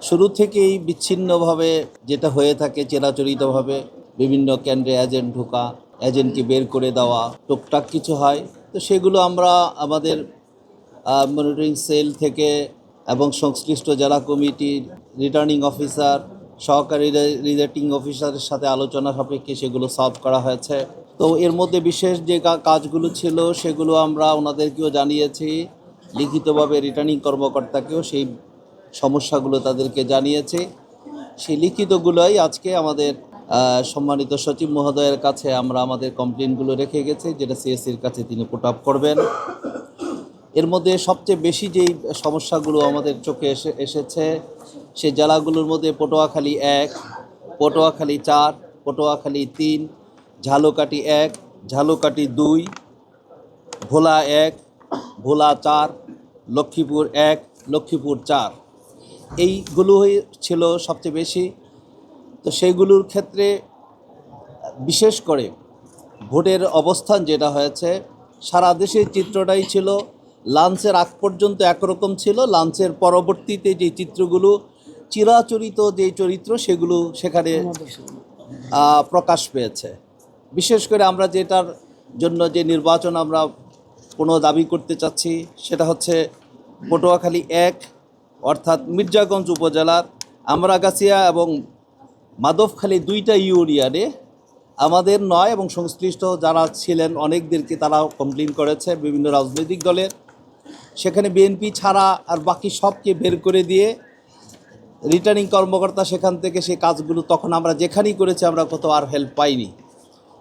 শুরু থেকেই বিচ্ছিন্নভাবে যেটা হয়ে থাকে চিরাচরিতভাবে বিভিন্ন কেন্দ্রে এজেন্ট ঢোকা, এজেন্টকে বের করে দেওয়া, টুকটাক কিছু হয়। তো সেগুলো আমরা আমাদের মনিটরিং সেল থেকে এবং সংশ্লিষ্ট জেলা কমিটির রিটার্নিং অফিসার, সহকারী রিলেটিং অফিসারের সাথে আলোচনা সাপেক্ষে সেগুলো সলভ করা হয়েছে। তো এর মধ্যে বিশেষ যে কাজগুলো ছিল সেগুলো আমরা ওনাদেরকেও জানিয়েছি, লিখিতভাবে রিটার্নিং কর্মকর্তাকেও সেই সমস্যাগুলো তাদেরকে জানিয়েছি। সেই লিখিতগুলোই আজকে আমাদের সম্মানিত সচিব মহোদয়ের কাছে আমরা আমাদের কমপ্লেনগুলো রেখে গেছি, যেটা সিএসসির কাছে তিনি পুট আপ করবেন। এর মধ্যে সবচেয়ে বেশি যেই সমস্যাগুলো আমাদের চোখে এসেছে সেই জেলাগুলোর মধ্যে পটুয়াখালী 1, পটুয়াখালী 4, পটুয়াখালী 3, ঝালকাঠি 1, ঝালকাঠি 2, ভোলা 1, ভোলা 4, লক্ষ্মীপুর 1, লক্ষ্মীপুর 4, এইগুলোই ছিল সবচেয়ে বেশি। তো সেইগুলোর ক্ষেত্রে বিশেষ করে ভোটের অবস্থান যেটা হয়েছে, সারা দেশের চিত্রটাই ছিল লাঞ্চের আগ পর্যন্ত একরকম ছিল, লাঞ্চের পরবর্তীতে যে চিত্রগুলো চিরাচরিত যে চরিত্র সেগুলো সেখানে প্রকাশ পেয়েছে। বিশেষ করে আমরা যেটার জন্য যে নির্বাচন আমরা দাবি করতে চাচ্ছি সেটা হচ্ছে পটুয়াখালী 1 অর্থাৎ মির্জাগঞ্জ উপজেলার আমরাগাছিয়া এবং মাধবখালী 2টা ইউনিয়নে আমাদের নয় এবং সংশ্লিষ্ট যারা ছিলেন অনেকদেরকে তারা কমপ্লেন করেছে বিভিন্ন রাজনৈতিক দলের, সেখানে বিএনপি ছাড়া আর বাকি সবকে বের করে দিয়ে রিটার্নিং কর্মকর্তা সেখান থেকে সেই কাজগুলো তখন আমরা যেখানেই করেছি আমরা কোথাও আর হেল্প পাইনি,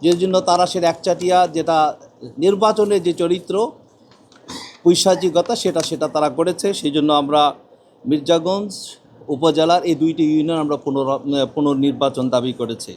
যে জন্য তারা সে একচাটিয়া যেটা নির্বাচনের যে চরিত্র পৈশাচিকতা সেটা তারা করেছে। সেই জন্য আমরা মির্জাগঞ্জ উপজেলার এই 2টি ইউনিয়ন আমরা পুনর্নির্বাচন দাবি করেছি।